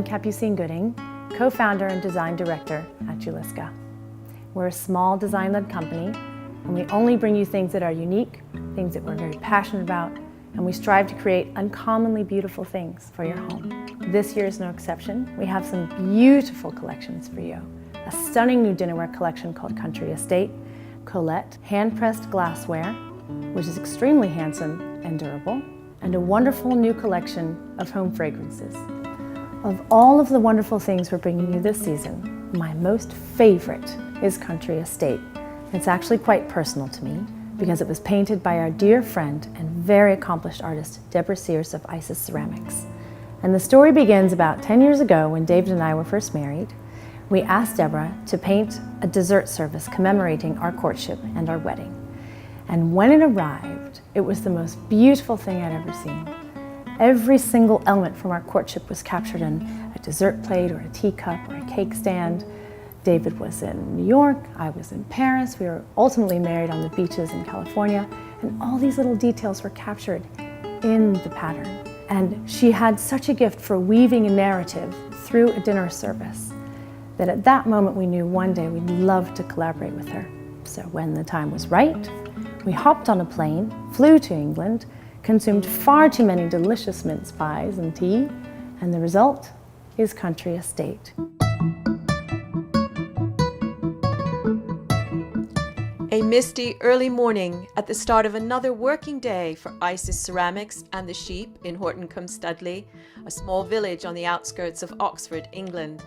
Capucine Gooding, co-founder and design director at Juliska. We're a small design-led company, and we only bring you things that are unique, things that we're very passionate about, and we strive to create uncommonly beautiful things for your home. This year is no exception. We have some beautiful collections for you. A stunning new dinnerware collection called Country Estate, Colette, hand-pressed glassware, which is extremely handsome and durable, and a wonderful new collection of home fragrances. Of all of the wonderful things we're bringing you this season, my most favorite is Country Estate. It's actually quite personal to me because it was painted by our dear friend and very accomplished artist, Deborah Sears of Isis Ceramics. And the story begins about 10 years ago when David and I were first married. We asked Deborah to paint a dessert service commemorating our courtship and our wedding. And when it arrived, it was the most beautiful thing I'd ever seen. Every single element from our courtship was captured in a dessert plate or a teacup or a cake stand. David was in New York, I was in Paris. We were ultimately married on the beaches in California, and all these little details were captured in the pattern. And she had such a gift for weaving a narrative through a dinner service that at that moment we knew one day we'd love to collaborate with her. So when the time was right, we hopped on a plane, flew to England, consumed far too many delicious mince pies and tea, and the result is Country Estate. A misty early morning at the start of another working day for Isis Ceramics and the Sheep in Horton-cum-Studley, a small village on the outskirts of Oxford, England.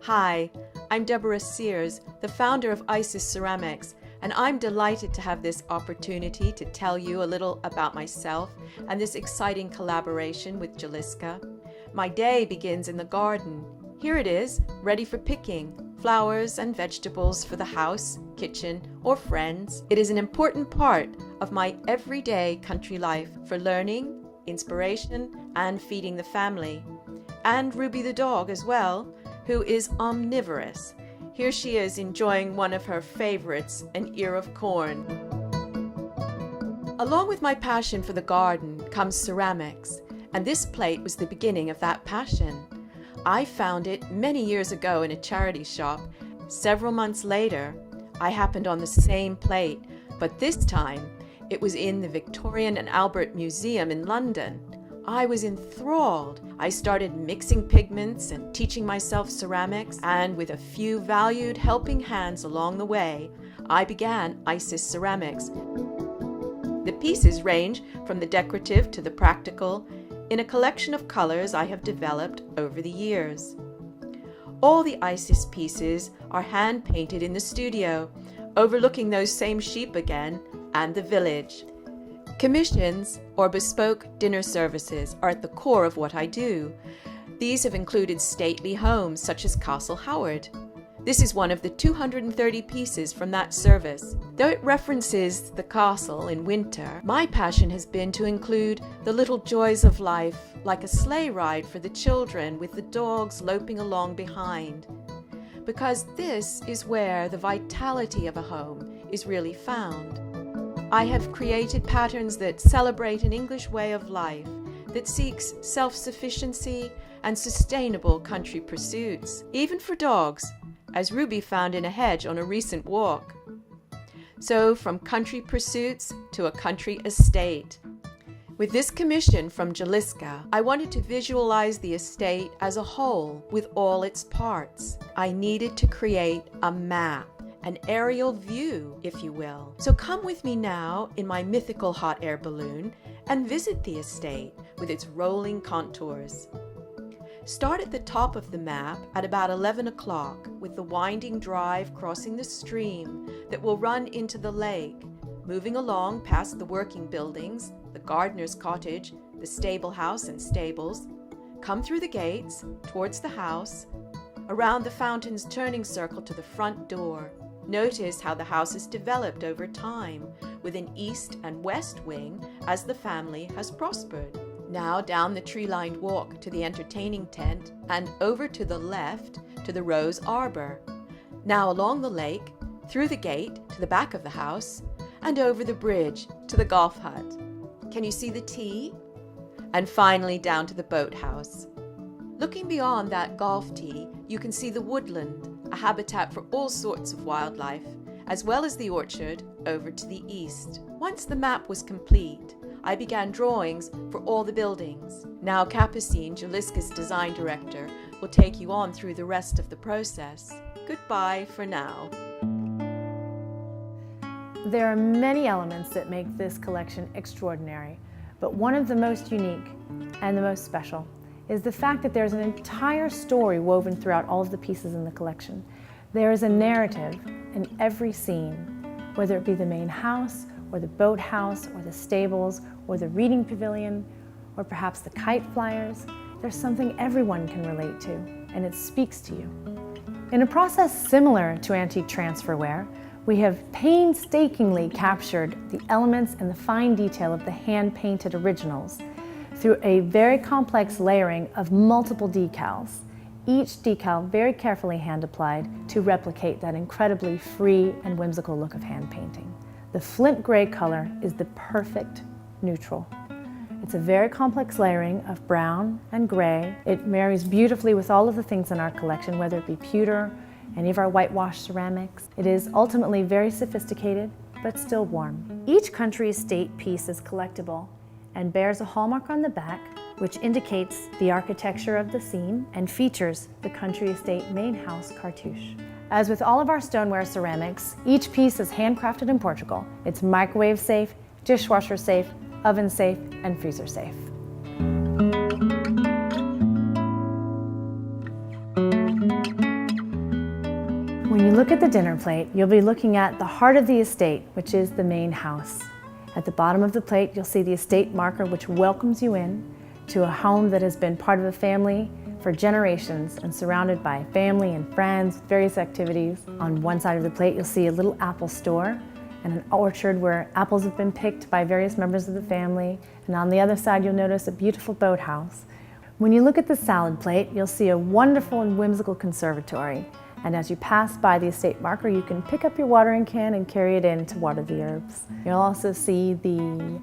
Hi, I'm Deborah Sears, the founder of Isis Ceramics, and I'm delighted to have this opportunity to tell you a little about myself and this exciting collaboration with Juliska. My day begins in the garden. Here it is, ready for picking. Flowers and vegetables for the house, kitchen, or friends. It is an important part of my everyday country life for learning, inspiration, and feeding the family. And Ruby the dog as well, who is omnivorous. Here she is enjoying one of her favorites, an ear of corn. Along with my passion for the garden comes ceramics, and this plate was the beginning of that passion. I found it many years ago in a charity shop. Several months later, I happened on the same plate, but this time it was in the Victorian and Albert Museum in London. I was enthralled. I started mixing pigments and teaching myself ceramics, and with a few valued helping hands along the way, I began Isis Ceramics. The pieces range from the decorative to the practical, in a collection of colors I have developed over the years. All the Isis pieces are hand-painted in the studio, overlooking those same sheep again and the village. Commissions or bespoke dinner services are at the core of what I do. These have included stately homes such as Castle Howard. This is one of the 230 pieces from that service. Though it references the castle in winter, my passion has been to include the little joys of life, like a sleigh ride for the children with the dogs loping along behind. Because this is where the vitality of a home is really found. I have created patterns that celebrate an English way of life, that seeks self-sufficiency and sustainable country pursuits, even for dogs, as Ruby found in a hedge on a recent walk. So from country pursuits to a country estate. With this commission from Juliska, I wanted to visualize the estate as a whole with all its parts. I needed to create a map, an aerial view, if you will. So come with me now in my mythical hot air balloon and visit the estate with its rolling contours. Start at the top of the map at about 11 o'clock with the winding drive crossing the stream that will run into the lake, moving along past the working buildings, the gardener's cottage, the stable house and stables. Come through the gates, towards the house, around the fountain's turning circle to the front door. Notice how the house has developed over time, with an east and west wing as the family has prospered. Now down the tree-lined walk to the entertaining tent and over to the left to the rose arbor. Now along the lake, through the gate to the back of the house, and over the bridge to the golf hut. Can you see the T? And finally down to the boathouse. Looking beyond that golf tee, you can see the woodland, a habitat for all sorts of wildlife, as well as the orchard over to the east. Once the map was complete, I began drawings for all the buildings. Now Capucine, Juliska's design director, will take you on through the rest of the process. Goodbye for now. There are many elements that make this collection extraordinary, but one of the most unique and the most special is the fact that there's an entire story woven throughout all of the pieces in the collection. There is a narrative in every scene, whether it be the main house, or the boathouse, or the stables, or the reading pavilion, or perhaps the kite flyers. There's something everyone can relate to, and it speaks to you. In a process similar to antique transferware, we have painstakingly captured the elements and the fine detail of the hand-painted originals through a very complex layering of multiple decals, each decal very carefully hand-applied to replicate that incredibly free and whimsical look of hand painting. The flint gray color is the perfect neutral. It's a very complex layering of brown and gray. It marries beautifully with all of the things in our collection, whether it be pewter, any of our whitewashed ceramics. It is ultimately very sophisticated, but still warm. Each country estate piece is collectible and bears a hallmark on the back, which indicates the architecture of the scene and features the country estate main house cartouche. As with all of our stoneware ceramics, each piece is handcrafted in Portugal. It's microwave safe, dishwasher safe, oven safe, and freezer safe. When you look at the dinner plate, you'll be looking at the heart of the estate, which is the main house. At the bottom of the plate, you'll see the estate marker, which welcomes you in to a home that has been part of a family for generations and surrounded by family and friends, various activities. On one side of the plate, you'll see a little apple store and an orchard where apples have been picked by various members of the family. And on the other side, you'll notice a beautiful boathouse. When you look at the salad plate, you'll see a wonderful and whimsical conservatory. And as you pass by the estate marker, you can pick up your watering can and carry it in to water the herbs. You'll also see the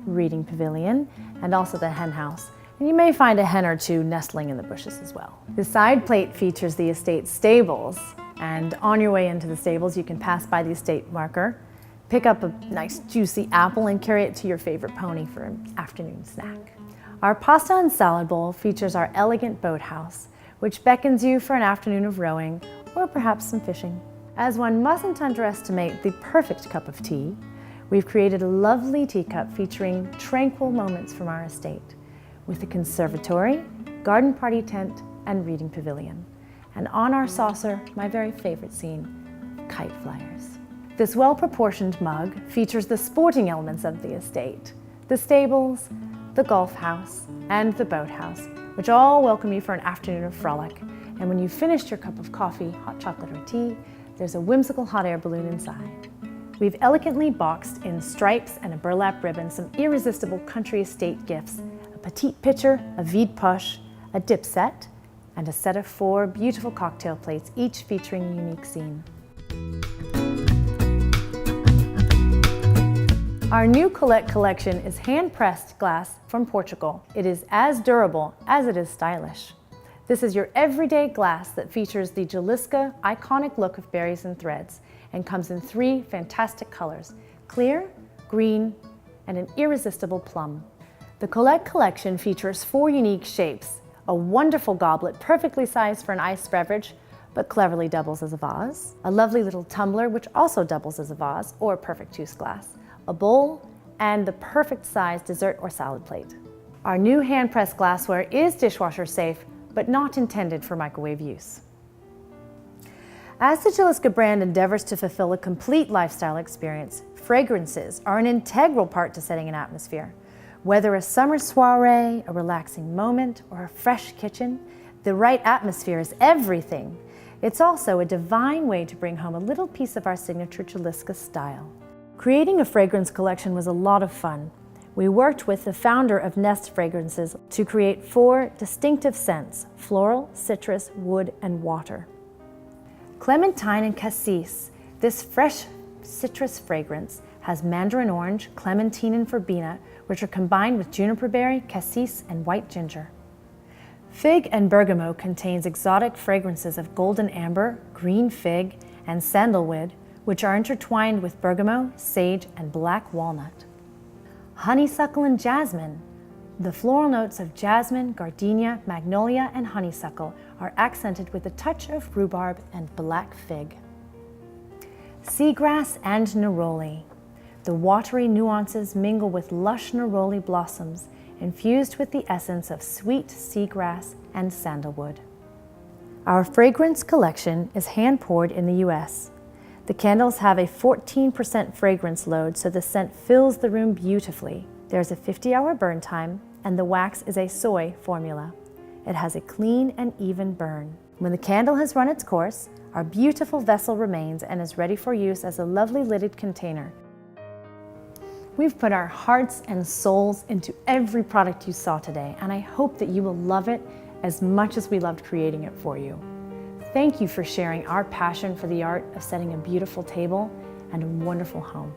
reading pavilion and also the hen house. And you may find a hen or two nestling in the bushes as well. The side plate features the estate stables. And on your way into the stables, you can pass by the estate marker, pick up a nice juicy apple and carry it to your favorite pony for an afternoon snack. Our pasta and salad bowl features our elegant boathouse, which beckons you for an afternoon of rowing or perhaps some fishing. As one mustn't underestimate the perfect cup of tea, we've created a lovely teacup featuring tranquil moments from our estate, with a conservatory, garden party tent, and reading pavilion. And on our saucer, my very favorite scene, kite flyers. This well-proportioned mug features the sporting elements of the estate, the stables, the golf house, and the boathouse, which all welcome you for an afternoon of frolic. And when you've finished your cup of coffee, hot chocolate, or tea, there's a whimsical hot air balloon inside. We've elegantly boxed in stripes and a burlap ribbon some irresistible country estate gifts, a petite pitcher, a vide poche, a dip set, and a set of 4 beautiful cocktail plates, each featuring a unique scene. Our new Colette collection is hand-pressed glass from Portugal. It is as durable as it is stylish. This is your everyday glass that features the Juliska iconic look of berries and threads and comes in 3 fantastic colors: clear, green, and an irresistible plum. The Colette collection features 4 unique shapes: a wonderful goblet perfectly sized for an iced beverage but cleverly doubles as a vase, a lovely little tumbler which also doubles as a vase or perfect juice glass, a bowl, and the perfect sized dessert or salad plate. Our new hand-pressed glassware is dishwasher safe but not intended for microwave use. As the Juliska brand endeavors to fulfill a complete lifestyle experience, fragrances are an integral part to setting an atmosphere. Whether a summer soiree, a relaxing moment, or a fresh kitchen, the right atmosphere is everything. It's also a divine way to bring home a little piece of our signature Juliska style. Creating a fragrance collection was a lot of fun. We worked with the founder of Nest Fragrances to create 4 distinctive scents: floral, citrus, wood, and water. Clementine and cassis. This fresh citrus fragrance has mandarin orange, clementine, and verbena, which are combined with juniper berry, cassis, and white ginger. Fig and bergamot contains exotic fragrances of golden amber, green fig, and sandalwood, which are intertwined with bergamot, sage, and black walnut. Honeysuckle and jasmine. The floral notes of jasmine, gardenia, magnolia, and honeysuckle are accented with a touch of rhubarb and black fig. Seagrass and neroli. The watery nuances mingle with lush neroli blossoms, infused with the essence of sweet seagrass and sandalwood. Our fragrance collection is hand-poured in the U.S. The candles have a 14% fragrance load, so the scent fills the room beautifully. There's a 50-hour burn time, and the wax is a soy formula. It has a clean and even burn. When the candle has run its course, our beautiful vessel remains and is ready for use as a lovely lidded container. We've put our hearts and souls into every product you saw today, and I hope that you will love it as much as we loved creating it for you. Thank you for sharing our passion for the art of setting a beautiful table and a wonderful home.